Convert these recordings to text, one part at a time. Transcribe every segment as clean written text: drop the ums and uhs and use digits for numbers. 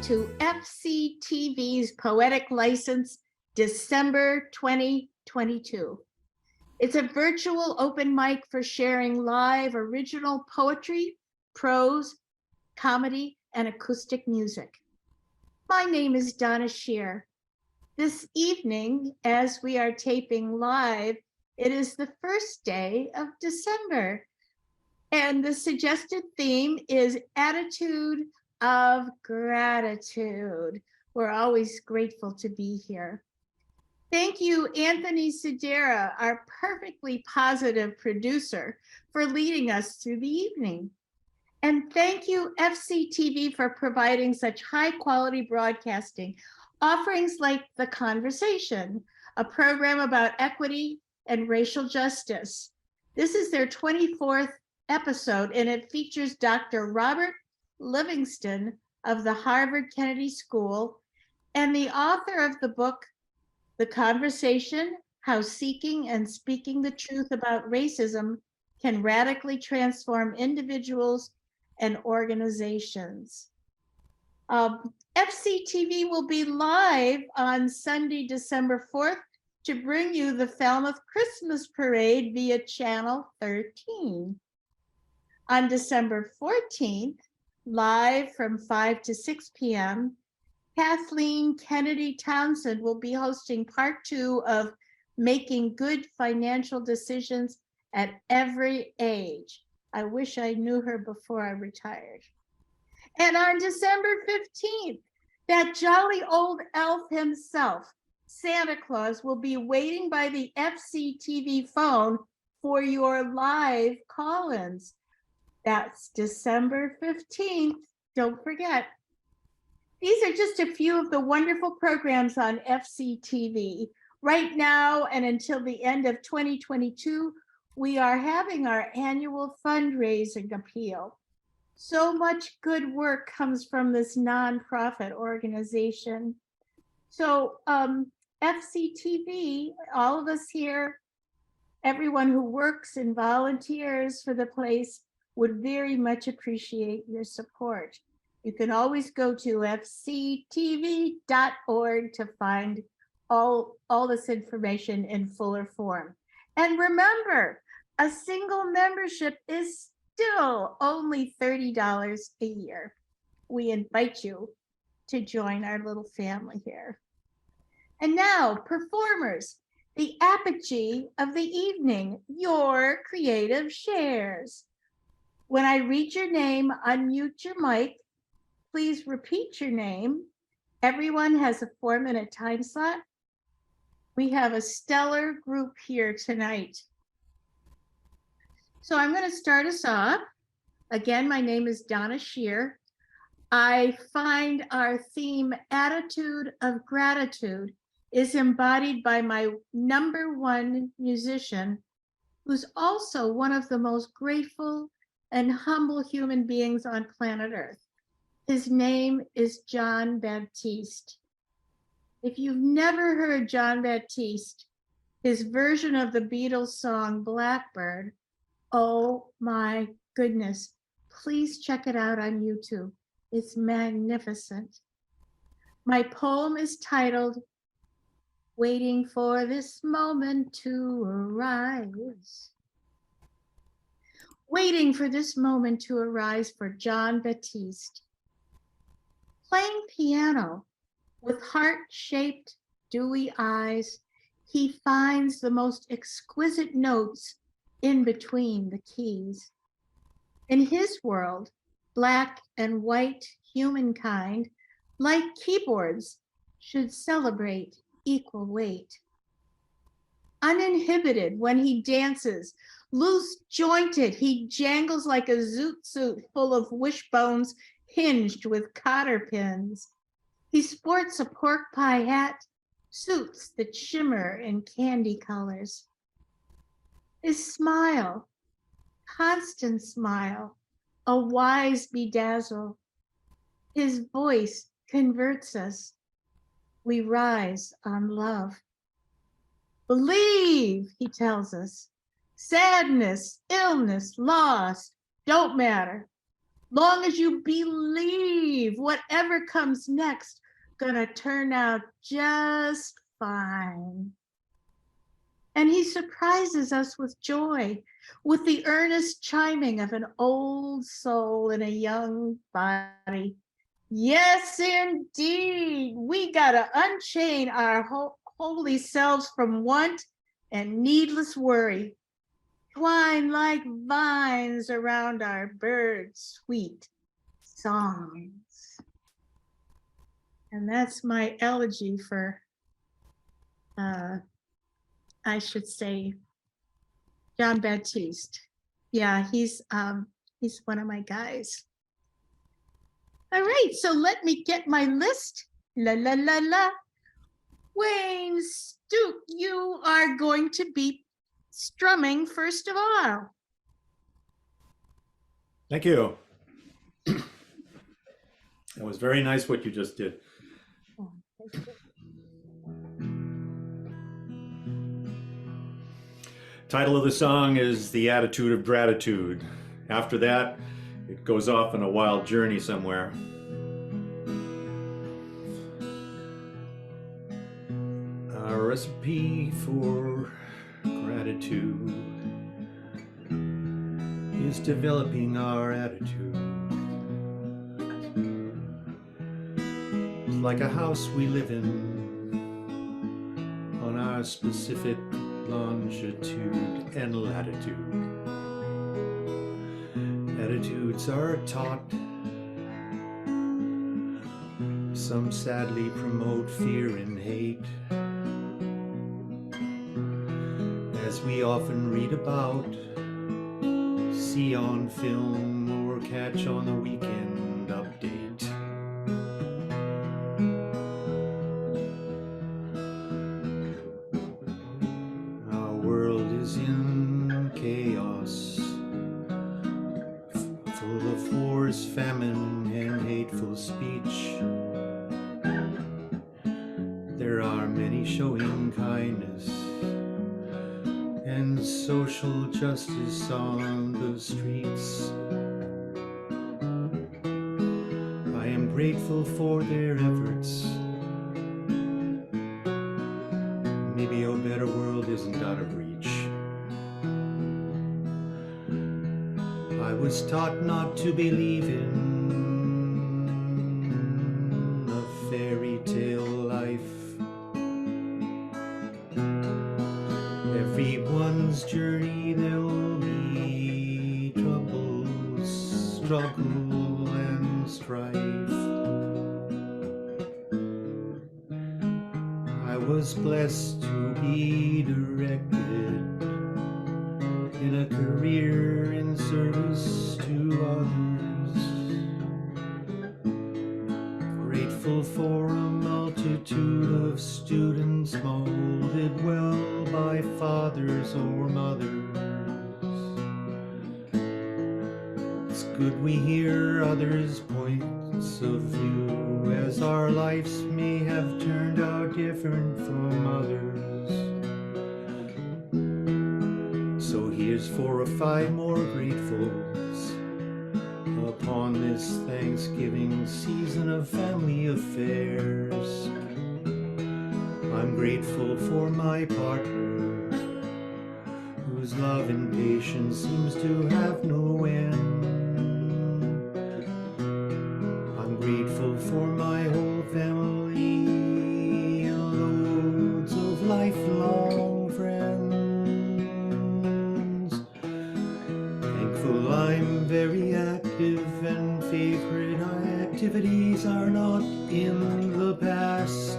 to FCTV's Poetic License, December 2022. It's a virtual open mic for sharing live original poetry, prose, comedy, and acoustic music. My name is Donna Scheer. This evening, as we are taping live, it is the first day of December. And the suggested theme is attitude of gratitude. We're always grateful to be here. Thank you, Anthony Sedera, our perfectly positive producer, for leading us through the evening. And thank you, FCTV, for providing such high quality broadcasting, offerings like The Conversation, a program about equity and racial justice. This is their 24th episode, and it features Dr. Robert Livingston of the Harvard Kennedy School and the author of the book, The Conversation, How Seeking and Speaking the Truth About Racism Can Radically Transform Individuals and Organizations. FCTV will be live on Sunday, December 4th to bring you the Falmouth Christmas Parade via Channel 13. On December 14th, live from 5 to 6 p.m., Kathleen Kennedy Townsend will be hosting part 2 of Making Good Financial Decisions at Every Age. I wish I knew her before I retired. And on December 15th, that jolly old elf himself, Santa Claus, will be waiting by the FCTV phone for your live call-ins. That's December 15th. Don't forget. These are just a few of the wonderful programs on FCTV. Right now and until the end of 2022, we are having our annual fundraising appeal. So much good work comes from this nonprofit organization. So FCTV, all of us here, everyone who works and volunteers for the place would very much appreciate your support. You can always go to fctv.org to find all this information in fuller form. And remember, a single membership is still only $30 a year. We invite you to join our little family here. And now, performers, the apogee of the evening, your creative shares. When I read your name, unmute your mic. Please repeat your name. Everyone has a 4-minute time slot. We have a stellar group here tonight. So I'm going to start us off. Again, my name is Donna Scheer. I find our theme, Attitude of Gratitude, is embodied by my #1 musician, who's also one of the most grateful and humble human beings on planet Earth. His name is John Baptiste. If you've never heard John Baptiste, his version of the Beatles song Blackbird, oh my goodness, please check it out on YouTube. It's magnificent. My poem is titled, Waiting for This Moment to Arise. Waiting for this moment to arise for John Baptiste. Playing piano with heart-shaped, dewy eyes, he finds the most exquisite notes in between the keys. In his world, black and white humankind, like keyboards, should celebrate equal weight. Uninhibited when he dances, loose jointed, he jangles like a zoot suit full of wishbones hinged with cotter pins. He sports a pork pie hat, suits that shimmer in candy colors. His smile, constant smile, a wise bedazzle. His voice converts us. We rise on love. Believe, he tells us. Sadness, illness, loss don't matter. Long as you believe whatever comes next, gonna turn out just fine. And he surprises us with joy, with the earnest chiming of an old soul in a young body. Yes, indeed. We gotta unchain our holy selves from want and needless worry. Twine like vines around our birds' sweet songs. And that's my elegy for, I should say, John Baptiste. Yeah, he's one of my guys. All right, so let me get my list. La la la la. Wayne Stuke, you are going to be strumming first of all. Thank you. That was very nice what you just did. Oh, thank you. Title of the song is The Attitude of Gratitude. After that, it goes off on a wild journey somewhere. A recipe for gratitude is developing our attitude. It's like a house we live in on our specific longitude and latitude. Attitudes are taught. Some sadly promote fear and hate, as we often read about, see on film, or catch on the weekend update. Our world is in chaos, full of wars, famine, and hateful speech. There are many showing kindness and social justice on the streets. I am grateful for their efforts. Maybe a better world isn't out of reach. I was taught not to believe in a fairy tale life. Everyone's journey there'll be troubles, struggle and strife. I was blessed to be directed in a career in service to others. Grateful for a multitude of students molded well by fathers or mothers. It's good we hear others' points of view, as our lives may have turned out different from others. So here's 4 or 5 more gratefuls upon this Thanksgiving season of family affairs. I'm grateful for my partner, whose love and patience seems to have no end. I'm grateful for my whole family and loads of lifelong friends. Thankful I'm very active and favorite activities are not in the past.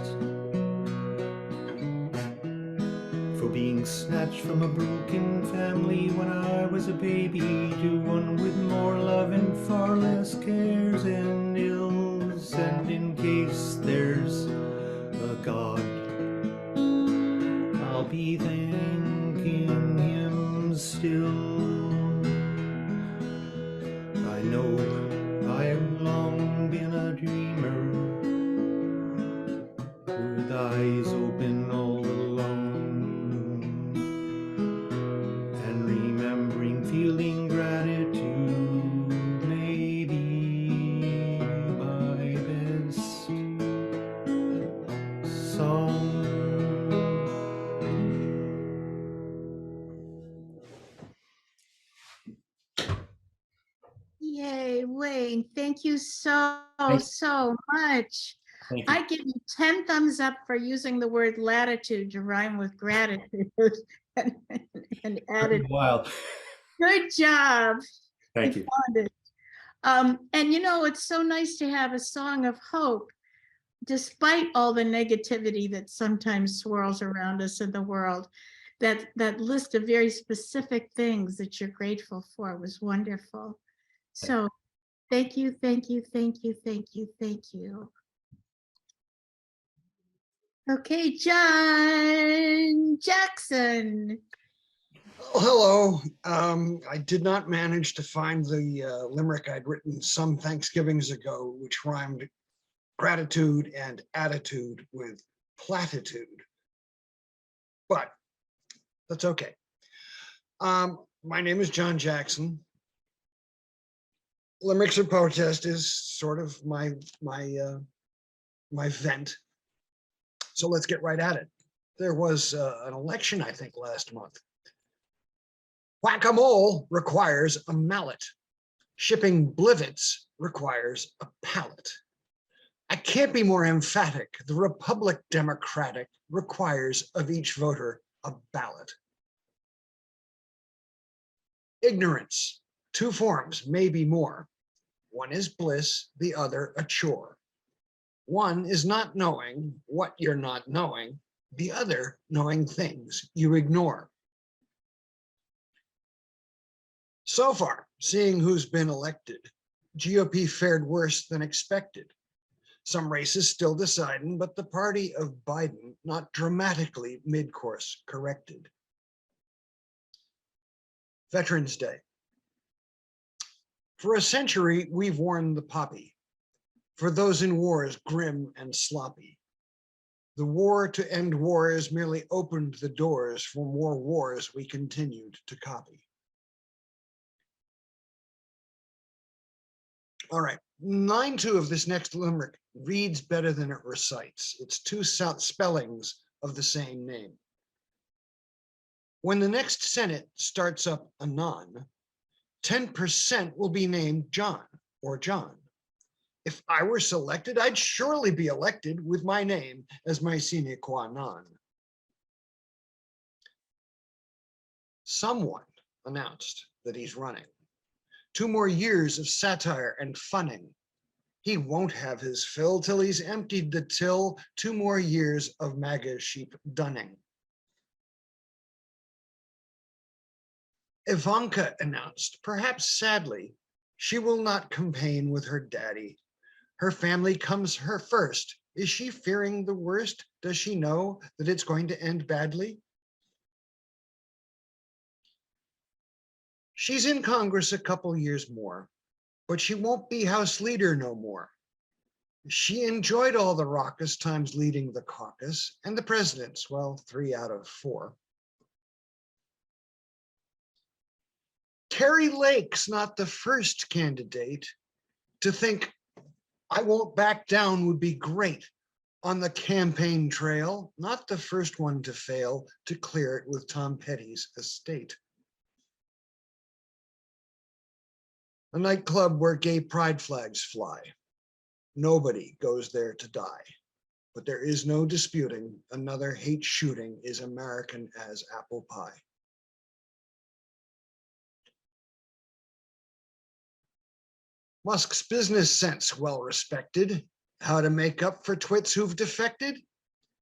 For being snatched from a broken family when I was a baby to one with more love and far less cares and ills. And in case there's a God, I'll be thanking Him still. I know I've long been a dreamer, with eyes open all along, and remembering feeling gratitude maybe Wayne, thank you so Thank much. Thank you. I give you 10 thumbs up for using the word latitude to rhyme with gratitude and, and added. Wild. Good job. Thank you. Found it. And you know, it's so nice to have a song of hope, despite all the negativity that sometimes swirls around us in the world. That list of very specific things that you're grateful for was wonderful. So thank you, thank you, thank you, thank you, thank you. Okay, John Jackson. Oh, hello. I did not manage to find the limerick I'd written some Thanksgivings ago, which rhymed gratitude and attitude with platitude. But that's okay. My name is John Jackson. Limericks or protest is sort of my vent. So let's get right at it. There was an election, I think, last month. Whack-a-mole requires a mallet. Shipping blivets requires a pallet. I can't be more emphatic. The Republic Democratic requires of each voter a ballot. Ignorance, two forms, maybe more. One is bliss, the other a chore. One is not knowing what you're not knowing, the other knowing things you ignore. So far, seeing who's been elected, GOP fared worse than expected. Some races still deciding, but the party of Biden not dramatically mid-course corrected. Veterans Day. For a century, we've worn the poppy. For those in wars, grim and sloppy. The war to end wars merely opened the doors for more wars we continued to copy. All right, line 2 of this next limerick reads better than it recites. It's two spellings of the same name. When the next Senate starts up anon, 10% will be named John or John. If I were selected, I'd surely be elected with my name as my sine qua non. Someone announced that he's running. 2 more years of satire and funning. He won't have his fill till he's emptied the till. 2 more years of MAGA sheep dunning. Ivanka announced, perhaps sadly, she will not campaign with her daddy. Her family comes her first. Is she fearing the worst? Does she know that it's going to end badly? She's in Congress a couple years more, but she won't be House Leader no more. She enjoyed all the raucous times leading the caucus, and the presidents, well, 3 out of 4. Carrie Lake's not the first candidate to think I won't back down would be great on the campaign trail, not the first one to fail to clear it with Tom Petty's estate. A nightclub where gay pride flags fly. Nobody goes there to die, but there is no disputing another hate shooting is American as apple pie. Musk's business sense well respected. How to make up for twits who've defected?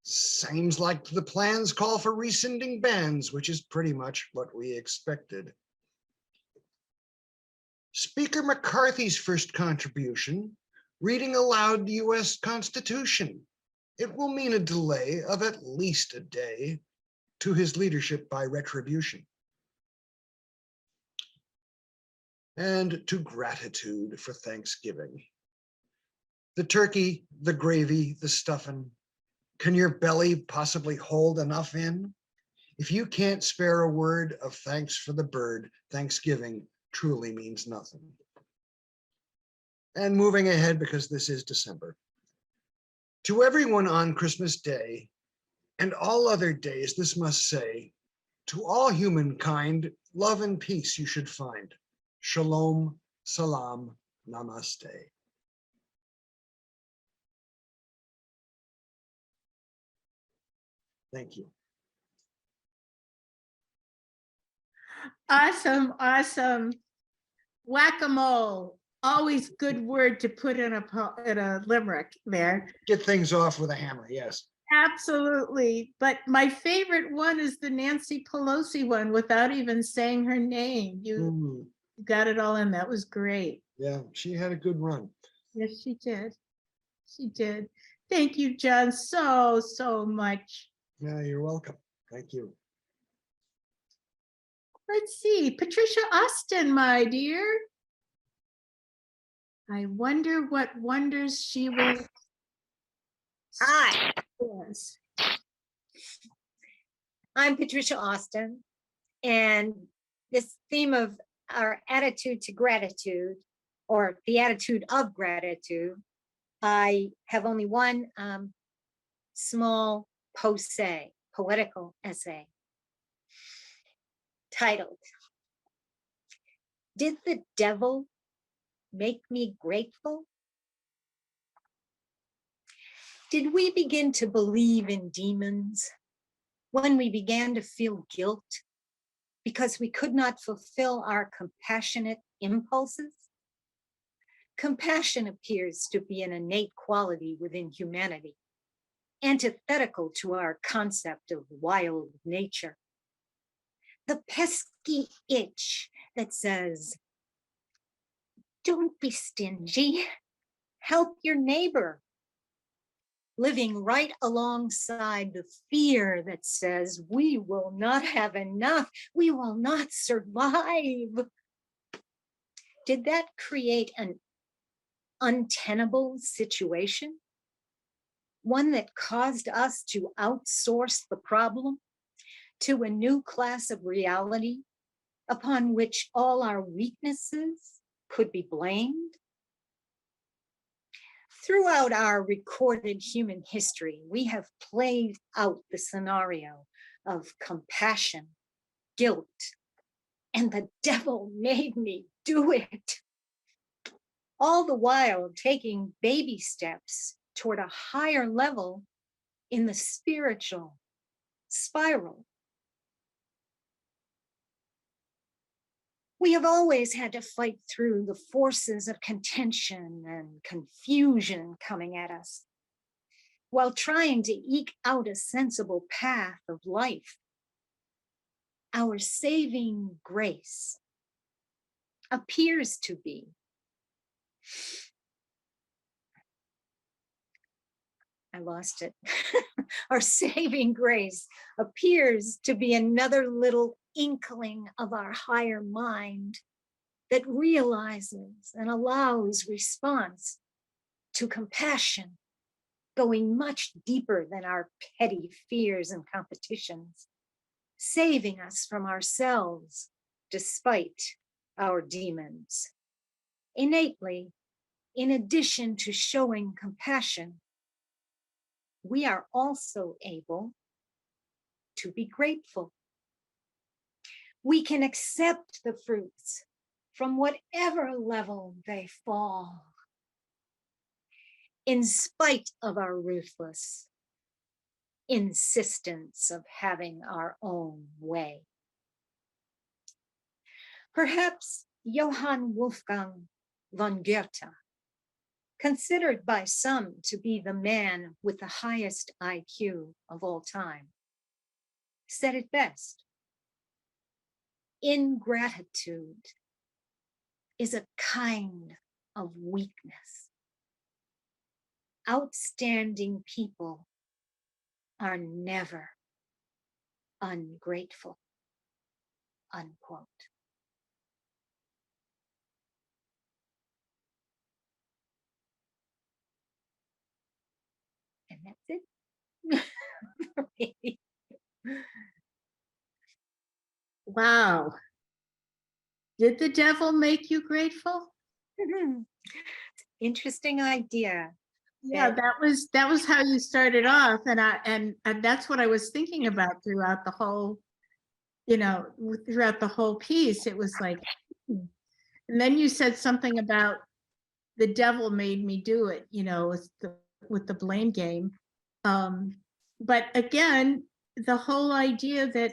Seems like the plans call for rescinding bans, which is pretty much what we expected. Speaker McCarthy's first contribution, reading aloud the US Constitution. It will mean a delay of at least a day to his leadership by retribution. And to gratitude for Thanksgiving. The turkey, the gravy, the stuffing. Can your belly possibly hold enough in? If you can't spare a word of thanks for the bird, Thanksgiving truly means nothing. And moving ahead, because this is December. To everyone on Christmas Day and all other days, this must say, to all humankind, love and peace you should find. Shalom, salam, Namaste. Thank you. Awesome, awesome. Whack-a-mole. Always good word to put in a limerick there. Get things off with a hammer, yes. Absolutely. But my favorite one is the Nancy Pelosi one without even saying her name. You got it all in. That was great. Yeah, she had a good run. Yes, she did. She did. Thank you, John, so much. Yeah, you're welcome. Thank you. Let's see, Patricia Austin, my dear. I wonder what wonders she will. Hi, Yes. I'm Patricia Austin, and this theme of our attitude to gratitude, or the attitude of gratitude, I have only one small poetical essay titled, "Did the Devil Make Me Grateful?" Did we begin to believe in demons when we began to feel guilt because we could not fulfill our compassionate impulses? Compassion appears to be an innate quality within humanity, antithetical to our concept of wild nature. The pesky itch that says, "Don't be stingy, help your neighbor," living right alongside the fear that says, "We will not have enough, we will not survive." Did that create an untenable situation? One that caused us to outsource the problem to a new class of reality upon which all our weaknesses could be blamed? Throughout our recorded human history, we have played out the scenario of compassion, guilt, and the devil made me do it. All the while taking baby steps toward a higher level in the spiritual spiral. We have always had to fight through the forces of contention and confusion coming at us, while trying to eke out a sensible path of life. Our saving grace appears to be I lost it. Our saving grace appears to be another little inkling of our higher mind that realizes and allows response to compassion, going much deeper than our petty fears and competitions, saving us from ourselves despite our demons. Innately, in addition to showing compassion, we are also able to be grateful. We can accept the fruits from whatever level they fall, in spite of our ruthless insistence of having our own way. Perhaps Johann Wolfgang von Goethe, considered by some to be the man with the highest IQ of all time, said it best: "Ingratitude is a kind of weakness. Outstanding people are never ungrateful," unquote. And that's it. Wow. Did the devil make you grateful? Interesting idea. Yeah, that was how you started off, and that's what I was thinking about throughout the whole, throughout the whole piece. It was like, and then you said something about the devil made me do it, with the blame game. But again, the whole idea that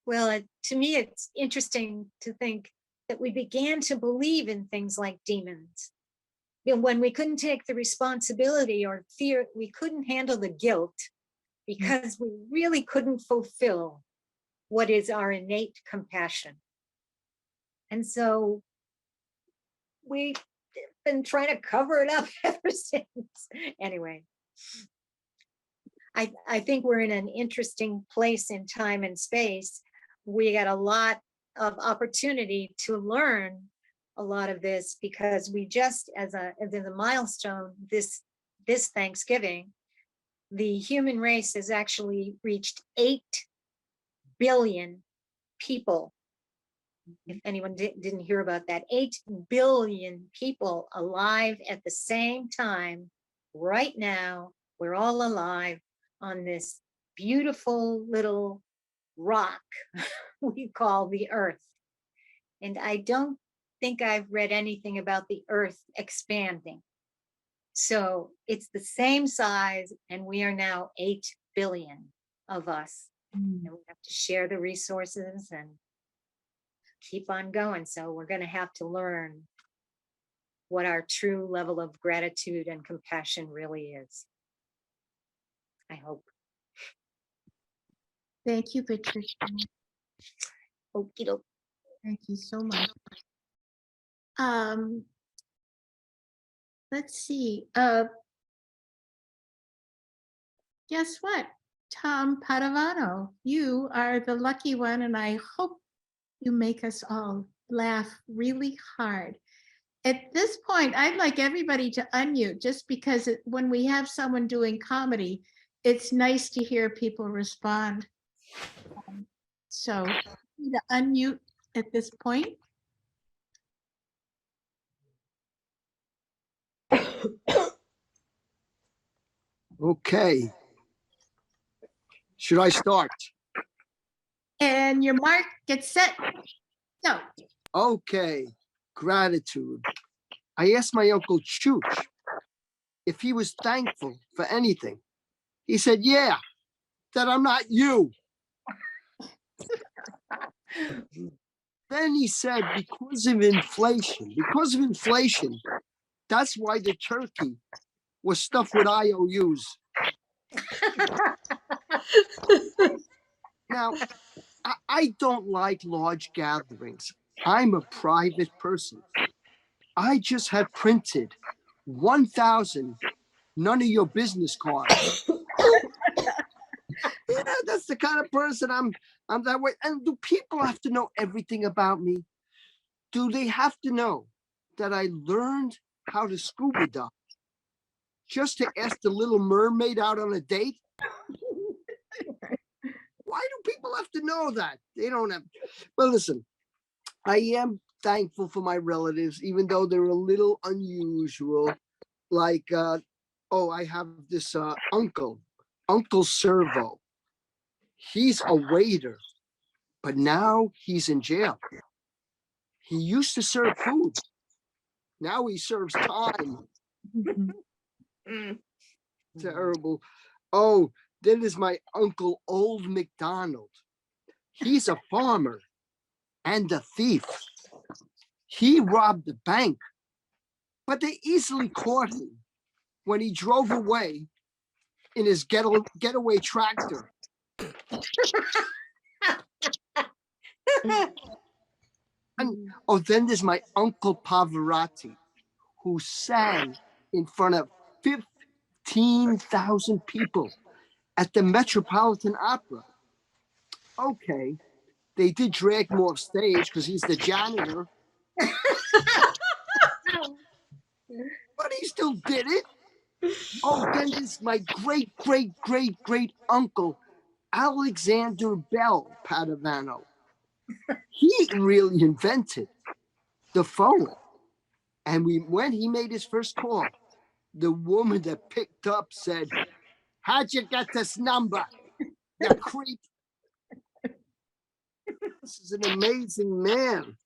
Well, to me, it's interesting to think that we began to believe in things like demons. When we couldn't take the responsibility or fear, we couldn't handle the guilt because we really couldn't fulfill what is our innate compassion. And so we've been trying to cover it up ever since. Anyway, I think we're in an interesting place in time and space. We got a lot of opportunity to learn a lot of this because we just, as a milestone, this Thanksgiving, the human race has actually reached 8 billion people. If anyone didn't hear about that, 8 billion people alive at the same time. Right now, we're all alive on this beautiful little rock we call the Earth. And I don't think I've read anything about the Earth expanding. So it's the same size, and we are now 8 billion of us. And we have to share the resources and keep on going. So we're going to have to learn what our true level of gratitude and compassion really is. I hope. Thank you, Patricia. Okie doke. Thank you so much. Let's see. Guess what? Tom Padavano, you are the lucky one, and I hope you make us all laugh really hard. At this point, I'd like everybody to unmute, just because when we have someone doing comedy, it's nice to hear people respond. So to unmute at this point. Okay. Should I start? And your mark, get set, go. Okay. Gratitude. I asked my Uncle Chooch if he was thankful for anything. He said, yeah, that I'm not you. Then he said, because of inflation, that's why the turkey was stuffed with IOUs. Now, I don't like large gatherings. I'm a private person. I just had printed 1,000 none of your business cards. Yeah, that's the kind of person I'm that way. And do people have to know everything about me? Do they have to know that I learned how to scuba dive just to ask the Little Mermaid out on a date? Why do people have to know that? They don't have. Well, listen, I am thankful for my relatives, even though they're a little unusual. Like, I have this Uncle Servo. He's a waiter, but now he's in jail. He used to serve food. Now he serves time. Terrible. Oh, then there's my Uncle Old MacDonald. He's a farmer and a thief. He robbed the bank, but they easily caught him when he drove away in his getaway tractor. And then there's my Uncle Pavarotti, who sang in front of 15,000 people at the Metropolitan Opera. Okay, they did drag him off stage because he's the janitor. But he still did it. Oh, then there's my great uncle, Alexander Bell Padavano. He really invented the phone. And when he made his first call, the woman that picked up said, "How'd you get this number, you creep?" This is an amazing man.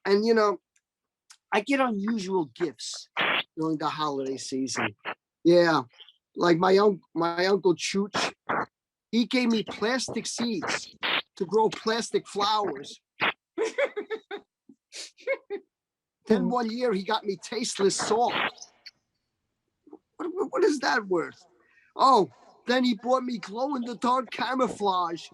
And I get unusual gifts during the holiday season. Yeah, like my uncle Chooch, he gave me plastic seeds to grow plastic flowers. Then one year he got me tasteless salt. What is that worth? Oh, then he bought me glow in the dark camouflage.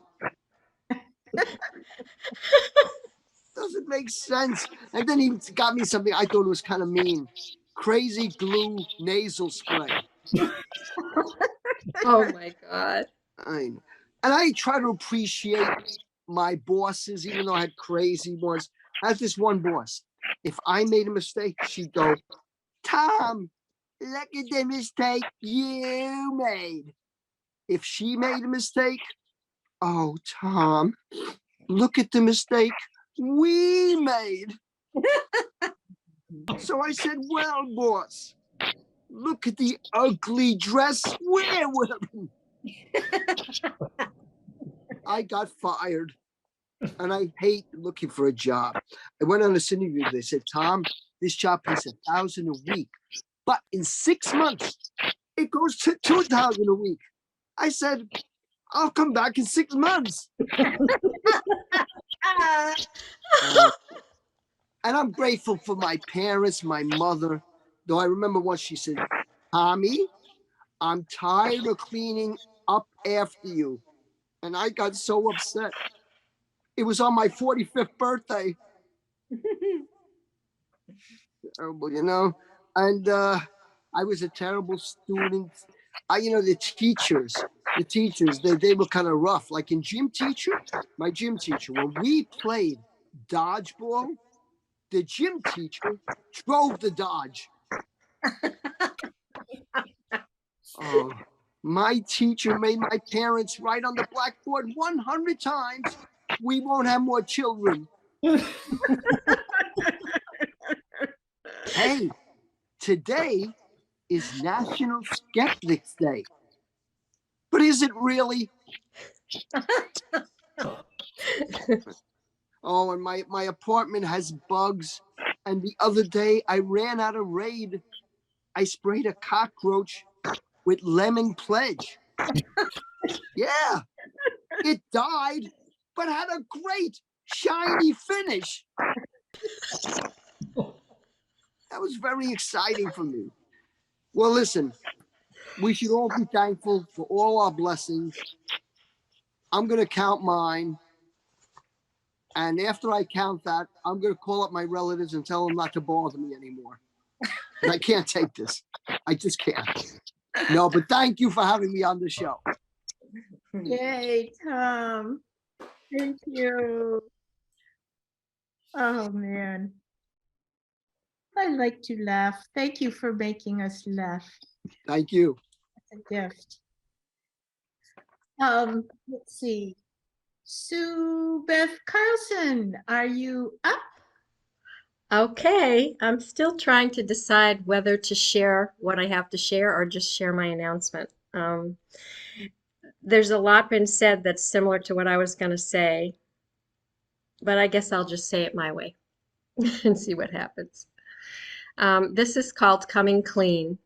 Doesn't make sense. And then he got me something I thought was kind of mean. Crazy glue nasal spray. Oh my God. And I try to appreciate my bosses, even though I had crazy ones. I had this one boss. If I made a mistake, she'd go, Tom, look at the mistake you made. If she made a mistake, oh, Tom, look at the mistake we made. So I said, well, boss, look at the ugly dress we're wearing. I got fired, and I hate looking for a job. I went on this interview. They said, Tom, this job pays $1,000 a week, but in 6 months, it goes to $2,000 a week. I said, I'll come back in 6 months. And I'm grateful for my parents, my mother, though I remember once she said, Tommy, I'm tired of cleaning up after you. And I got so upset. It was on my 45th birthday. Terrible, you know? And I was a terrible student. The teachers, they were kind of rough. Like in my gym teacher, when we played dodgeball, the gym teacher drove the dodge. Oh, my teacher made my parents write on the blackboard 100 times, we won't have more children. Hey, today is National Skeptics Day. But is it really? Oh, and my apartment has bugs. And the other day I ran out of Raid. I sprayed a cockroach with lemon pledge. Yeah, it died, but had a great shiny finish. That was very exciting for me. Well, listen, we should all be thankful for all our blessings. I'm going to count mine. And after I count that, I'm going to call up my relatives and tell them not to bother me anymore. And I can't take this. I just can't. No, but thank you for having me on the show. Yay, Tom. Thank you. Oh, man. I like to laugh. Thank you for making us laugh. Thank you. That's a gift. Let's see. Sue Beth Carlson, are you up? Okay, I'm still trying to decide whether to share what I have to share or just share my announcement. There's a lot been said that's similar to what I was going to say, but I guess I'll just say it my way and see what happens. This is called Coming Clean.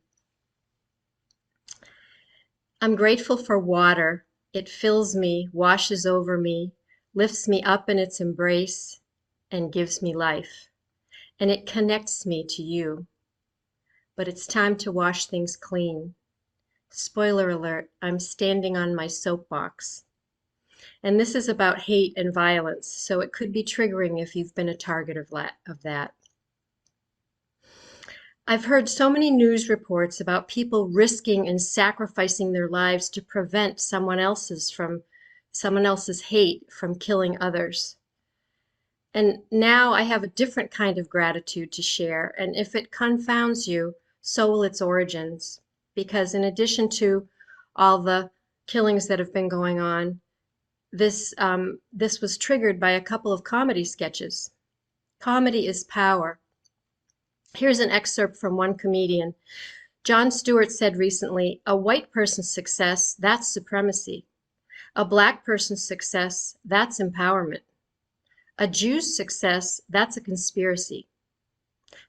I'm grateful for water. It fills me, washes over me, lifts me up in its embrace, and gives me life. And it connects me to you. But it's time to wash things clean. Spoiler alert, I'm standing on my soapbox. And this is about hate and violence, so it could be triggering if you've been a target of that. I've heard so many news reports about people risking and sacrificing their lives to prevent someone else's hate from killing others. And now I have a different kind of gratitude to share, and if it confounds you, so will its origins. Because in addition to all the killings that have been going on, this was triggered by a couple of comedy sketches. Comedy is power. Here's an excerpt from one comedian. Jon Stewart said recently, "A white person's success, that's supremacy. A black person's success, that's empowerment. A Jew's success, that's a conspiracy.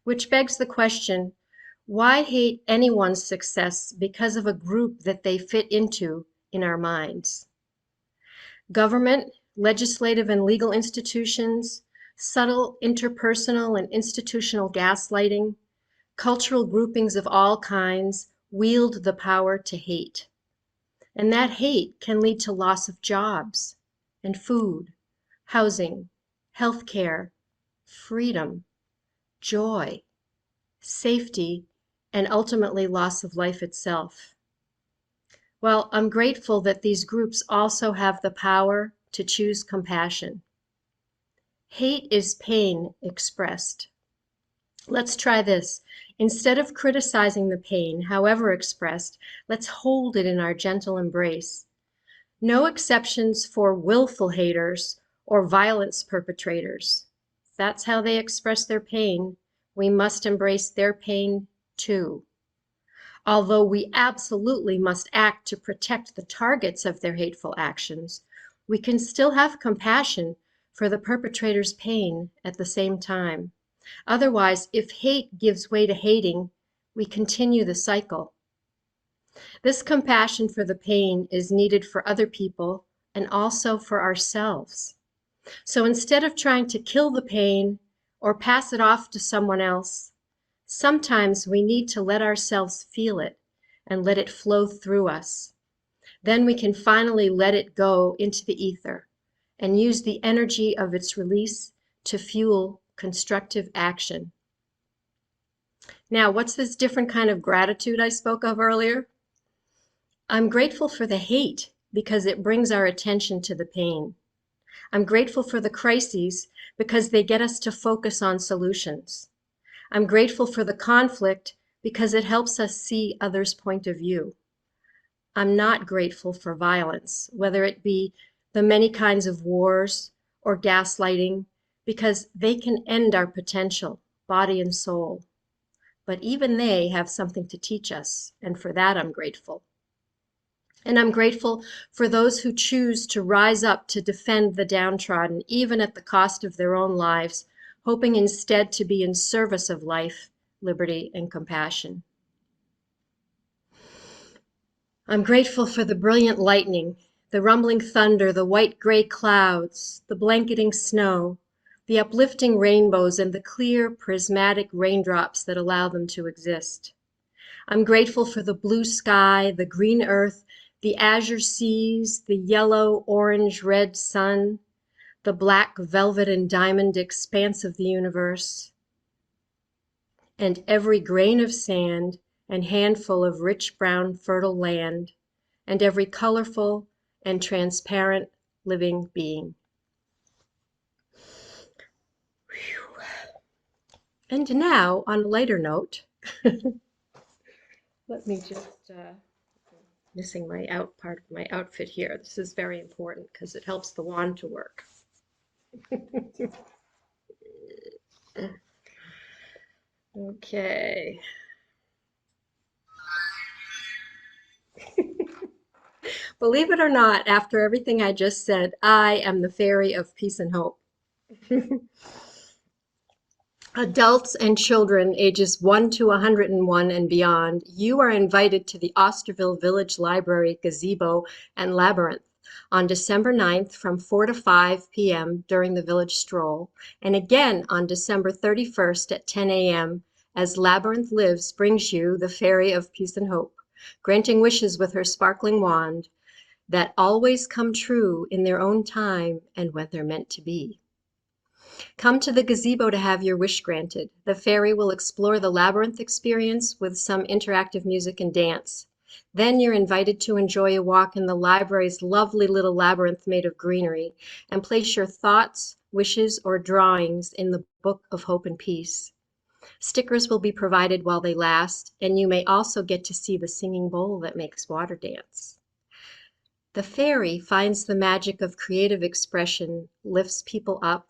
which begs the question, why hate anyone's success because of a group that they fit into in our minds? Government, legislative and legal institutions, subtle interpersonal and institutional gaslighting, cultural groupings of all kinds wield the power to hate. And that hate can lead to loss of jobs and food, housing, healthcare, freedom, joy, safety, and ultimately loss of life itself. Well, I'm grateful that these groups also have the power to choose compassion. Hate is pain expressed. Let's try this. Instead of criticizing the pain, however expressed, let's hold it in our gentle embrace. No exceptions for willful haters or violence perpetrators. If that's how they express their pain, we must embrace their pain too. Although we absolutely must act to protect the targets of their hateful actions, we can still have compassion for the perpetrator's pain at the same time. Otherwise, if hate gives way to hating, we continue the cycle. This compassion for the pain is needed for other people and also for ourselves. So instead of trying to kill the pain or pass it off to someone else, sometimes we need to let ourselves feel it and let it flow through us. Then we can finally let it go into the ether and use the energy of its release to fuel constructive action. Now, what's this different kind of gratitude I spoke of earlier? I'm grateful for the hate because it brings our attention to the pain. I'm grateful for the crises because they get us to focus on solutions. I'm grateful for the conflict because it helps us see others' point of view. I'm not grateful for violence, whether it be the many kinds of wars or gaslighting, because they can end our potential, body and soul. But even they have something to teach us, and for that I'm grateful. And I'm grateful for those who choose to rise up to defend the downtrodden, even at the cost of their own lives, hoping instead to be in service of life, liberty, and compassion. I'm grateful for the brilliant lightning, the rumbling thunder, the white-gray clouds, the blanketing snow, the uplifting rainbows, and the clear, prismatic raindrops that allow them to exist. I'm grateful for the blue sky, the green earth, the azure seas, the yellow, orange, red sun, the black velvet and diamond expanse of the universe, and every grain of sand and handful of rich brown fertile land, and every colorful and transparent living being. Whew. And now, on a lighter note, let me just, missing my part of my outfit here. This is very important because it helps the wand to work. Okay. Believe it or not, after everything I just said, I am the fairy of peace and hope. Adults and children ages 1 to 101 and beyond, you are invited to the Osterville Village Library Gazebo and Labyrinth on December 9th from 4 to 5 p.m. during the village stroll, and again on December 31st at 10 a.m. as Labyrinth Lives brings you the fairy of peace and hope, granting wishes with her sparkling wand that always come true in their own time and when they're meant to be. Come to the gazebo to have your wish granted. The fairy will explore the labyrinth experience with some interactive music and dance. Then you're invited to enjoy a walk in the library's lovely little labyrinth made of greenery and place your thoughts, wishes, or drawings in the Book of Hope and Peace. Stickers will be provided while they last, and you may also get to see the singing bowl that makes water dance. The fairy finds the magic of creative expression, lifts people up,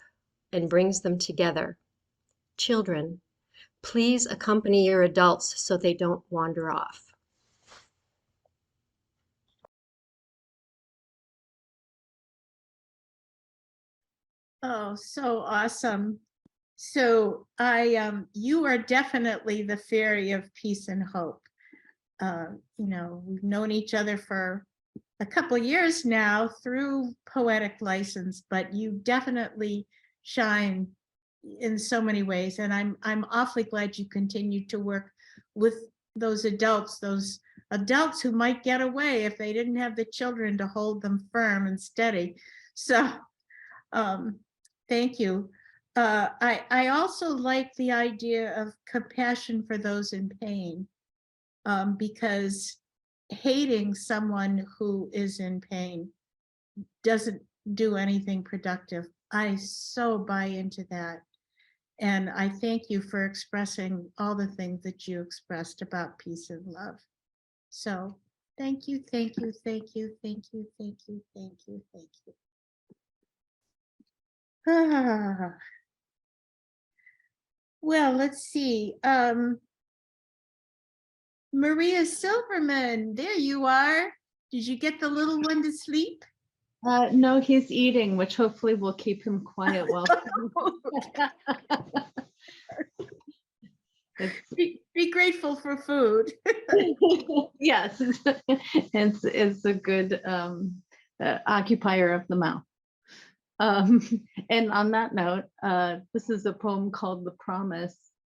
and brings them together. Children, please accompany your adults so they don't wander off. Oh, so awesome. So you are definitely the fairy of peace and hope. You know, we've known each other for a couple years now through Poetic License, but you definitely shine in so many ways. And I'm awfully glad you continue to work with those adults who might get away if they didn't have the children to hold them firm and steady. So thank you. I also like the idea of compassion for those in pain, because hating someone who is in pain doesn't do anything productive. I so buy into that. And I thank you for expressing all the things that you expressed about peace and love. So thank you, thank you, thank you, thank you, thank you, thank you, thank you. Well, let's see. Maria Silverman, there you are. Did you get the little one to sleep? No, he's eating, which hopefully will keep him quiet while. Be grateful for food. Yes, it's a good occupier of the mouth. And on that note, this is a poem called The Promise.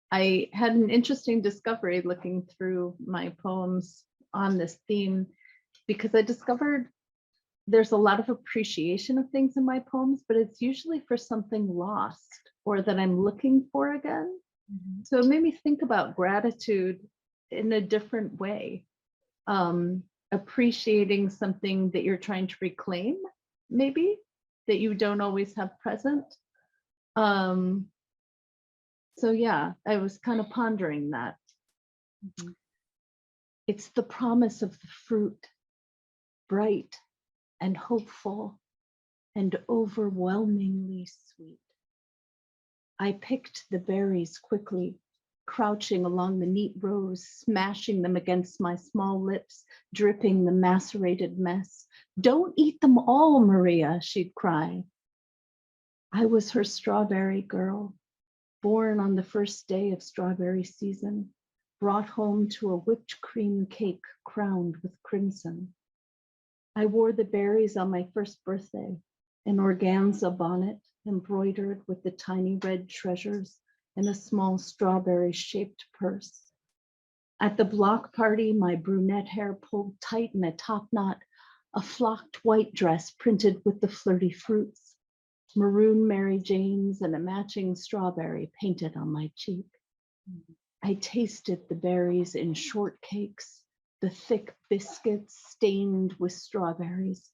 I had an interesting discovery looking through my poems on this theme, because I discovered there's a lot of appreciation of things in my poems, but it's usually for something lost or that I'm looking for again. Mm-hmm. So it made me think about gratitude in a different way, appreciating something that you're trying to reclaim, maybe, that you don't always have present. So yeah, I was kind of pondering that. Mm-hmm. It's the promise of the fruit, bright and hopeful and overwhelmingly sweet. I picked the berries quickly, crouching along the neat rows, smashing them against my small lips, dripping the macerated mess. "Don't eat them all, Maria," she'd cry. I was her strawberry girl, born on the first day of strawberry season, brought home to a whipped cream cake crowned with crimson. I wore the berries on my first birthday, an organza bonnet embroidered with the tiny red treasures and a small strawberry-shaped purse. At the block party, my brunette hair pulled tight in a top knot, a flocked white dress printed with the flirty fruits, maroon Mary Janes and a matching strawberry painted on my cheek. I tasted the berries in shortcakes, the thick biscuits stained with strawberries,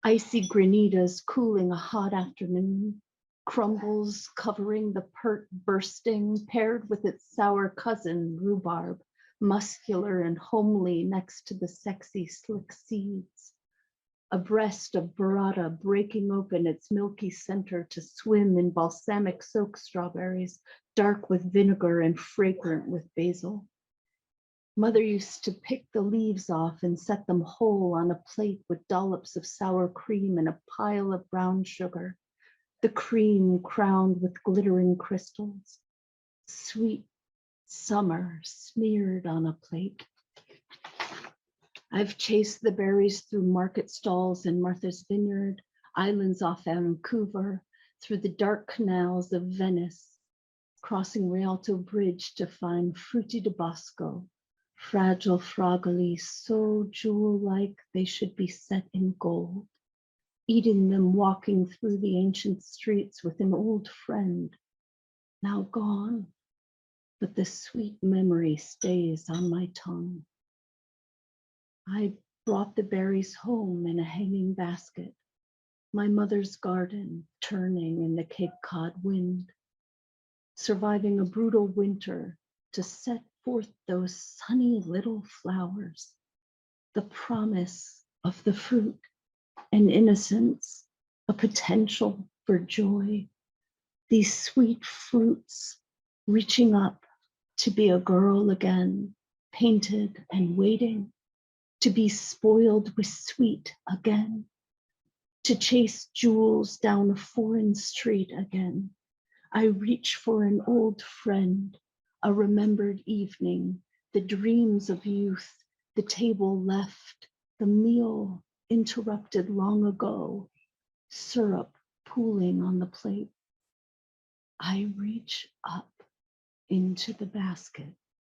icy granitas cooling a hot afternoon, crumbles covering the pert bursting, paired with its sour cousin, rhubarb, muscular and homely next to the sexy slick seeds. A breast of burrata breaking open its milky center to swim in balsamic soaked strawberries, dark with vinegar and fragrant with basil. Mother used to pick the leaves off and set them whole on a plate with dollops of sour cream and a pile of brown sugar, the cream crowned with glittering crystals. Sweet summer smeared on a plate. I've chased the berries through market stalls in Martha's Vineyard, islands off Vancouver, through the dark canals of Venice, crossing Rialto Bridge to find frutti di bosco, fragile froggy, so jewel-like they should be set in gold, eating them walking through the ancient streets with an old friend, now gone, but the sweet memory stays on my tongue. I brought the berries home in a hanging basket, my mother's garden turning in the Cape Cod wind, surviving a brutal winter to set forth those sunny little flowers, the promise of the fruit, an innocence, a potential for joy, these sweet fruits reaching up to be a girl again, painted and waiting, to be spoiled with sweet again, to chase jewels down a foreign street again, I reach for an old friend, a remembered evening, the dreams of youth, the table left, the meal interrupted long ago, syrup pooling on the plate. I reach up into the basket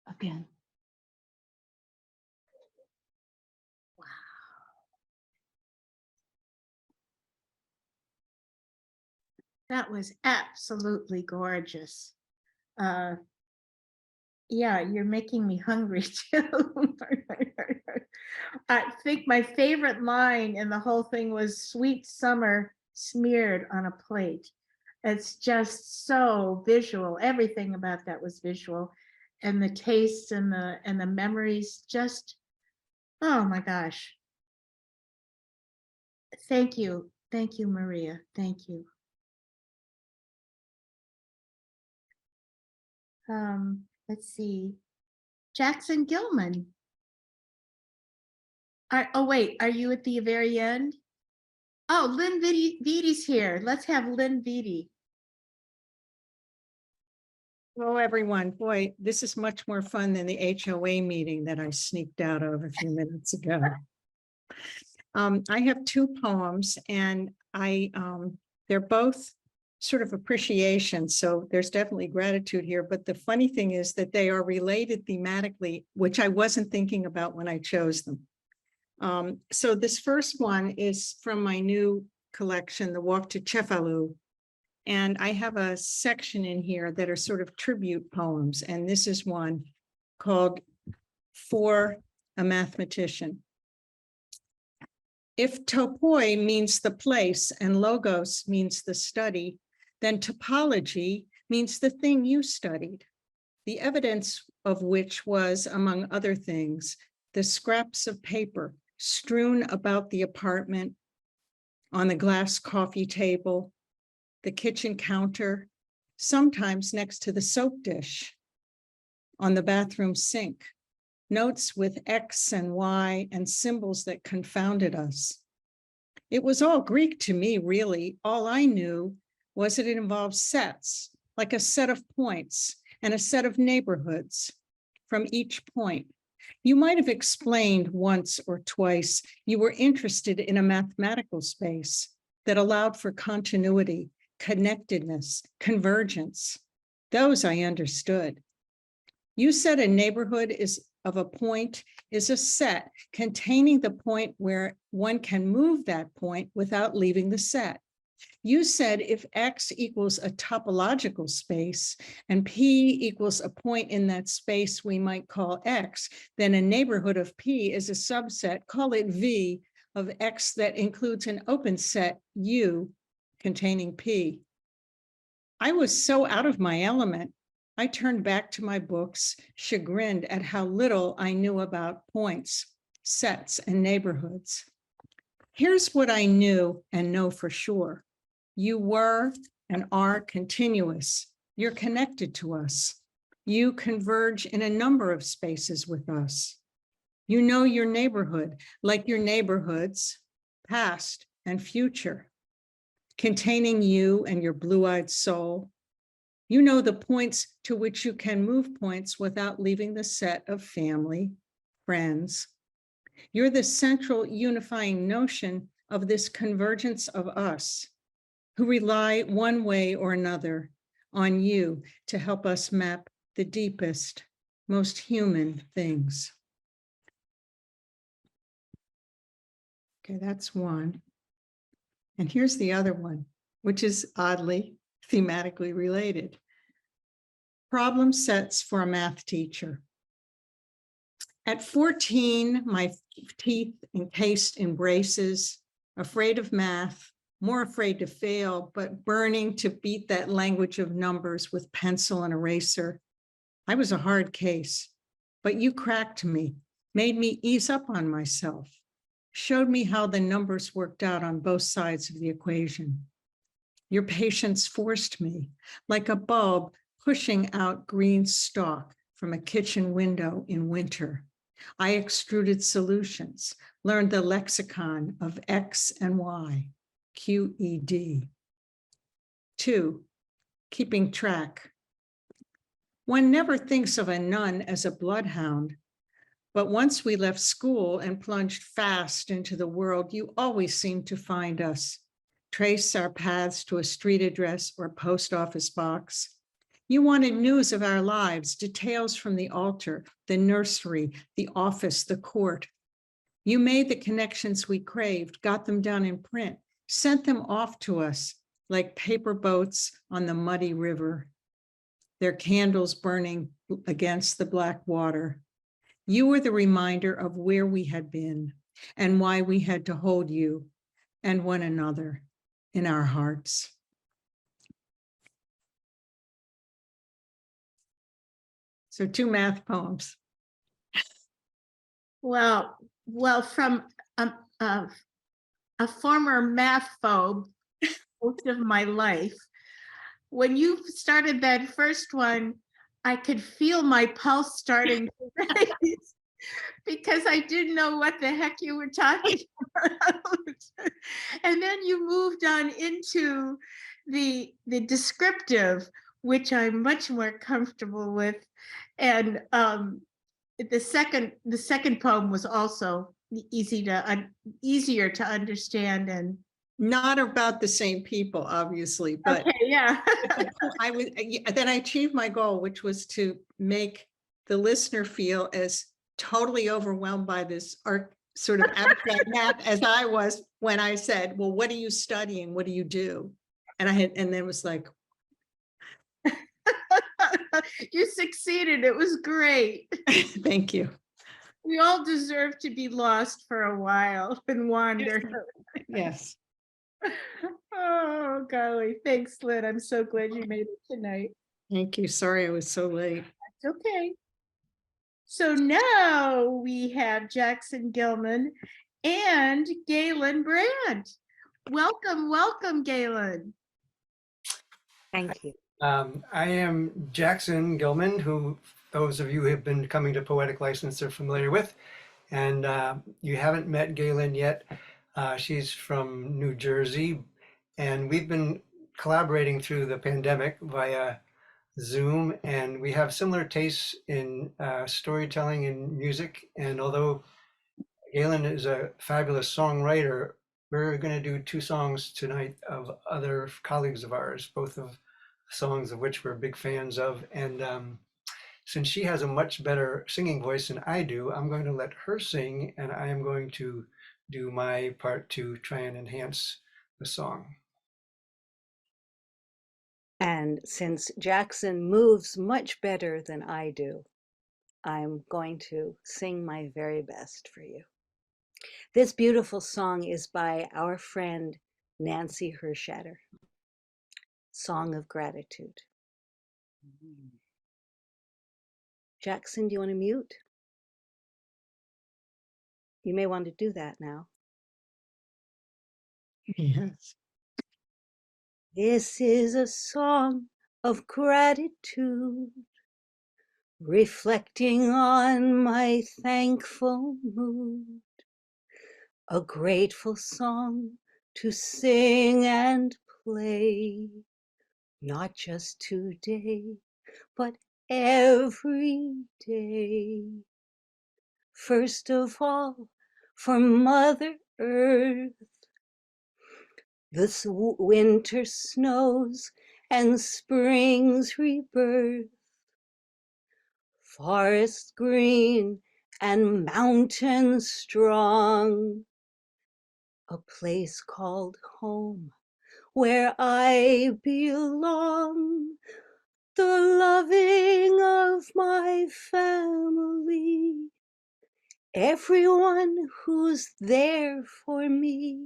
again. That was absolutely gorgeous. Yeah, you're making me hungry too. I think my favorite line in the whole thing was "sweet summer smeared on a plate." It's just so visual. Everything about that was visual, and the taste and the memories. Just, oh my gosh! Thank you, Maria. Thank you. Let's see, Jackson Gilman. Oh wait, are you at the very end? Oh, Lynn Vidi's here. Let's have Lynn Vidi. Hello, everyone. Boy, this is much more fun than the HOA meeting that I sneaked out of a few minutes ago. I have two poems, and they're both sort of appreciation, so there's definitely gratitude here. But the funny thing is that they are related thematically, which I wasn't thinking about when I chose them. So this first one is from my new collection, The Walk to Cefalu. And I have a section in here that are sort of tribute poems. And this is one called For a Mathematician. If topoi means the place and logos means the study, then topology means the thing you studied, the evidence of which was, among other things, the scraps of paper strewn about the apartment, on the glass coffee table, the kitchen counter, sometimes next to the soap dish, on the bathroom sink, notes with X and Y and symbols that confounded us. It was all Greek to me, really. All I knew was that it involved sets, like a set of points and a set of neighborhoods from each point. You might have explained once or twice you were interested in a mathematical space that allowed for continuity, connectedness, convergence. Those I understood. You said a neighborhood of a point is a set containing the point where one can move that point without leaving the set. You said if X equals a topological space and P equals a point in that space we might call X, then a neighborhood of P is a subset, call it V, of X that includes an open set U containing P. I was so out of my element, I turned back to my books, chagrined at how little I knew about points, sets, and neighborhoods. Here's what I knew and know for sure. You were and are continuous. You're connected to us. You converge in a number of spaces with us. You know your neighborhood, like your neighborhoods, past and future, containing you and your blue-eyed soul. You know the points to which you can move points without leaving the set of family, friends. You're the central unifying notion of this convergence of us, who rely one way or another on you to help us map the deepest, most human things. Okay, that's one. And here's the other one, which is oddly thematically related. Problem sets for a math teacher. At 14, my teeth encased in braces, afraid of math, more afraid to fail, but burning to beat that language of numbers with pencil and eraser. I was a hard case, but you cracked me, made me ease up on myself, showed me how the numbers worked out on both sides of the equation. Your patience forced me, like a bulb pushing out green stalk from a kitchen window in winter. I extruded solutions, learned the lexicon of X and Y. QED. 2, keeping track. One never thinks of a nun as a bloodhound, but once we left school and plunged fast into the world, you always seemed to find us, trace our paths to a street address or post office box. You wanted news of our lives, details from the altar, the nursery, the office, the court. You made the connections we craved, got them down in print, sent them off to us like paper boats on the muddy river, their candles burning against the black water. You were the reminder of where we had been and why we had to hold you and one another in our hearts. So 2 math poems. Well, from a former math phobe most of my life, when you started that first one, I could feel my pulse starting to raise because I didn't know what the heck you were talking about. And then you moved on into the descriptive, which I'm much more comfortable with. And the second poem was also easier to understand, and Not about the same people, obviously, but okay, yeah. then I achieved my goal, which was to make the listener feel as totally overwhelmed by this sort of abstract math as I was when I said, well, what are you studying? What do you do? And then it was like, You succeeded. It was great. thank you. We all deserve to be lost for a while and wander. Yes. Oh, golly. Thanks, Lynn. I'm so glad you made it tonight. Thank you. Sorry I was so late. It's okay. So now we have Jackson Gilman and Galen Brandt. Welcome, welcome, Galen. Thank you. I am Jackson Gilman, who those of you who have been coming to Poetic License are familiar with. And you haven't met Galen yet. She's from New Jersey. And we've been collaborating through the pandemic via Zoom. And we have similar tastes in storytelling and music. And although Galen is a fabulous songwriter, we're going to do 2 songs tonight of other colleagues of ours, both of songs of which we're big fans of. And since she has a much better singing voice than I do, I'm going to let her sing, and I am going to do my part to try and enhance the song. And since Jackson moves much better than I do, I'm going to sing my very best for you. This beautiful song is by our friend Nancy Hershatter. Song of Gratitude. Jackson, do you want to mute? You may want to do that now. Yes. This is a song of gratitude, reflecting on my thankful mood. A grateful song to sing and play, not just today, but every day. First of all, for Mother Earth, the winter snows and spring's rebirth, forests green and mountains strong, a place called home where I belong, the loving of my family, everyone who's there for me,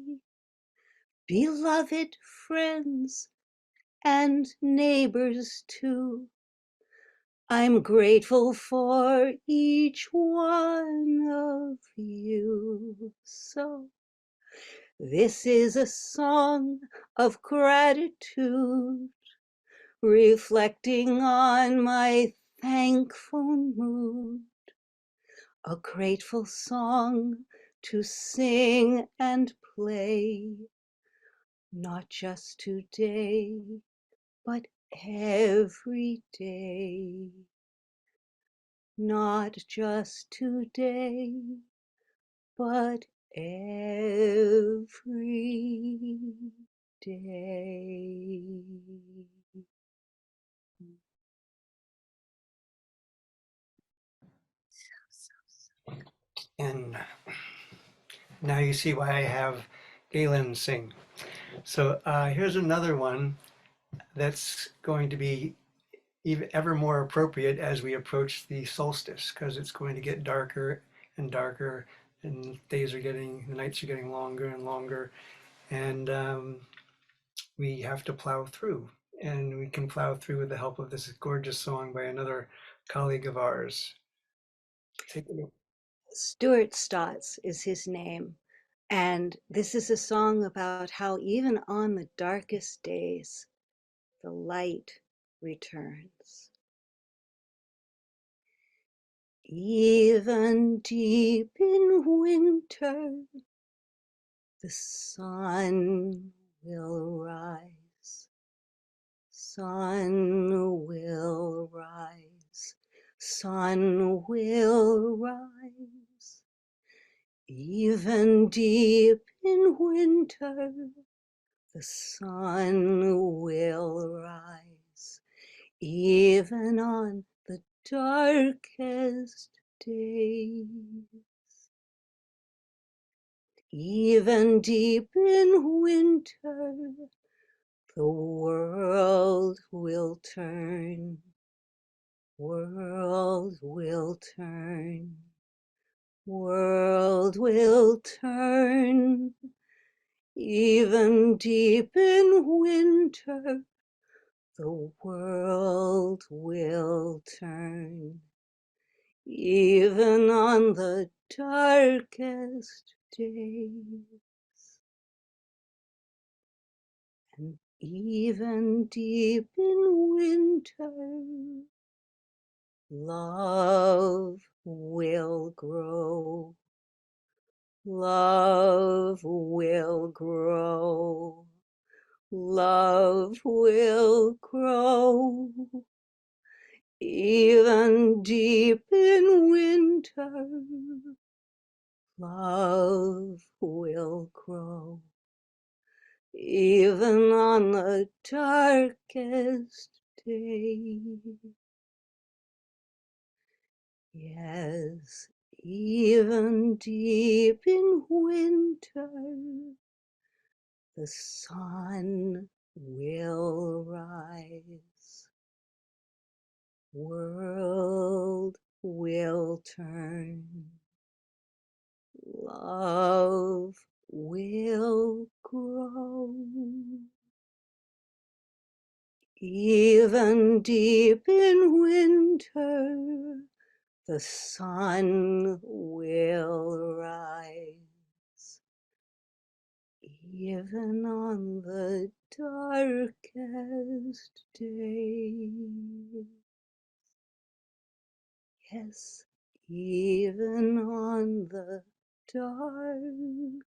beloved friends and neighbors too. I'm grateful for each one of you. So this is a song of gratitude, reflecting on my thankful mood. A grateful song to sing and play, not just today, but every day, not just today, but every day. And now you see why I have Galen sing. So here's another one that's going to be even ever more appropriate as we approach the solstice, because it's going to get darker and darker, and the nights are getting longer and longer, and we have to plow through. And we can plow through with the help of this gorgeous song by another colleague of ours. Take a look. Stuart Stotts is his name. And this is a song about how even on the darkest days, the light returns. Even deep in winter, the sun will rise. Sun will rise. Sun will rise. Even deep in winter, the sun will rise. Even on the darkest days. Even deep in winter, the world will turn. World will turn. World will turn. Even deep in winter, the world will turn. Even on the darkest days. And even deep in winter, love will grow. Love will grow. Love will grow. Even deep in winter, love will grow. Even on the darkest days. Yes, even deep in winter, the sun will rise. World will turn. Love will grow. Even deep in winter, the sun will rise. Even on the darkest days. Yes, even on the darkest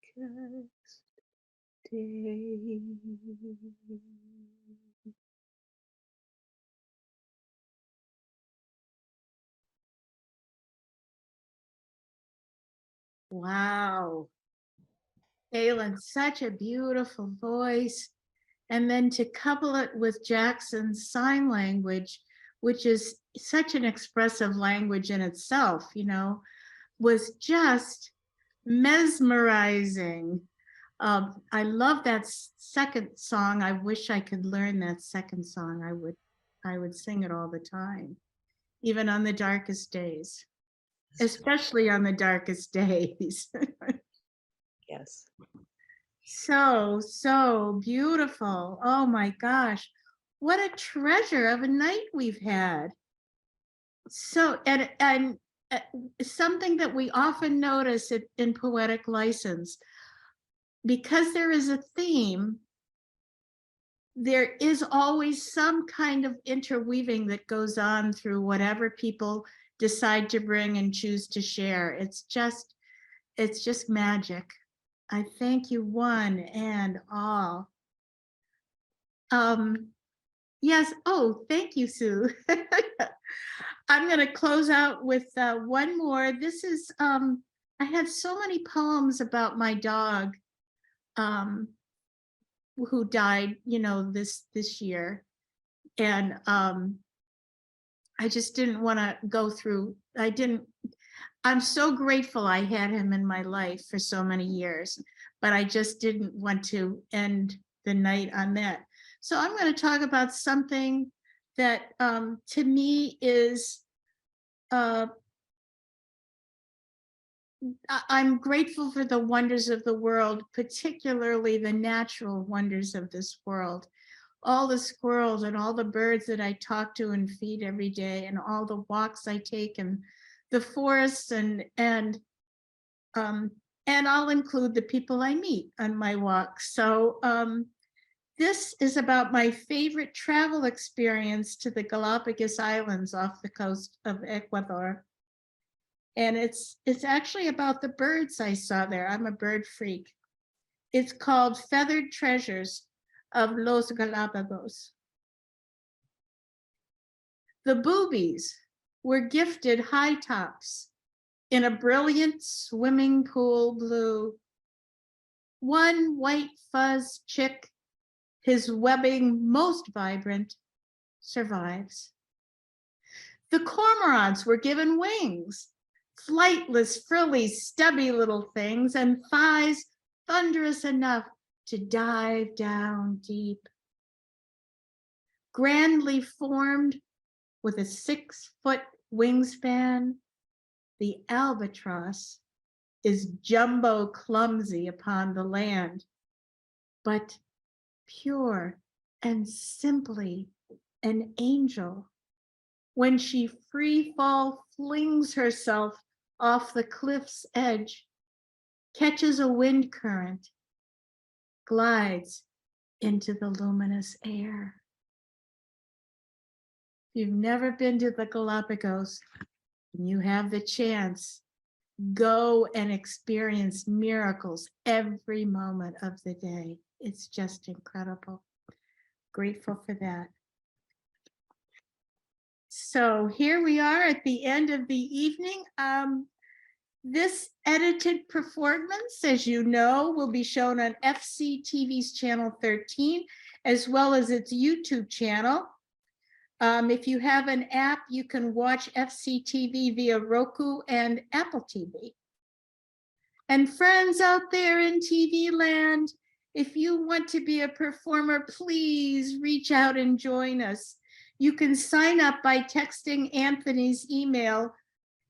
days. Wow. Galen, such a beautiful voice. And then to couple it with Jackson's sign language, which is such an expressive language in itself, was just mesmerizing. I love that second song. I wish I could learn that second song. I would sing it all the time, even on the darkest days, especially on the darkest days. Yes. So beautiful. Oh my gosh. What a treasure of a night we've had. So, and something that we often notice in Poetic License, because there is a theme, there is always some kind of interweaving that goes on through whatever people decide to bring and choose to share. It's just magic. I thank you one and all. Yes. Oh, thank you, Sue. I'm going to close out with one more. This is, I had so many poems about my dog who died, this year. And I just didn't want to go through, I'm so grateful I had him in my life for so many years, but I just didn't want to end the night on that. So I'm going to talk about something that to me is, I'm grateful for the wonders of the world, particularly the natural wonders of this world. All the squirrels and all the birds that I talk to and feed every day, and all the walks I take in the forests, and I'll include the people I meet on my walks. So this is about my favorite travel experience to the Galapagos Islands off the coast of Ecuador. And it's actually about the birds I saw there. I'm a bird freak. It's called Feathered Treasures of Los Galapagos. The boobies were gifted high tops in a brilliant swimming pool blue. One white fuzz chick, his webbing most vibrant, survives. The cormorants were given wings, flightless, frilly, stubby little things, and thighs thunderous enough to dive down deep. Grandly formed with a 6-foot wingspan, the albatross is jumbo clumsy upon the land, but pure and simply an angel when she free fall flings herself off the cliff's edge, catches a wind current, glides into the luminous air. If you've never been to the Galapagos and you have the chance, go and experience miracles every moment of the day. It's just incredible. Grateful for that. So here we are at the end of the evening. This edited performance, as you know, will be shown on FCTV's channel 13, as well as its YouTube channel. If you have an app, you can watch FCTV via Roku and Apple TV. And friends out there in TV land, if you want to be a performer, please reach out and join us. You can sign up by texting Anthony's email,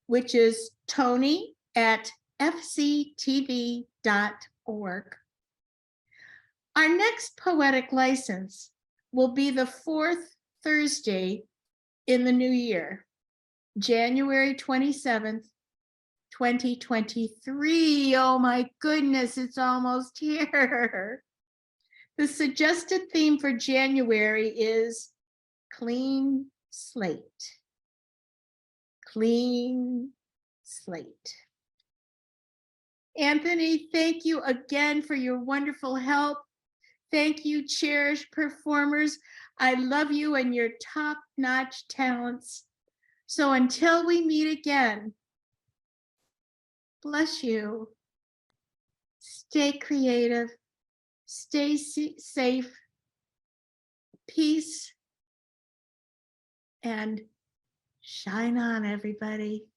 which is tony@fctv.org. Our next poetic license will be the 4th Thursday in the new year, January 27th, 2023. Oh my goodness, it's almost here. The suggested theme for January is clean slate. Clean slate. Anthony, thank you again for your wonderful help. Thank you, cherished performers. I love you and your top-notch talents. So until we meet again, bless you. Stay creative. Stay safe. Peace. And shine on, everybody.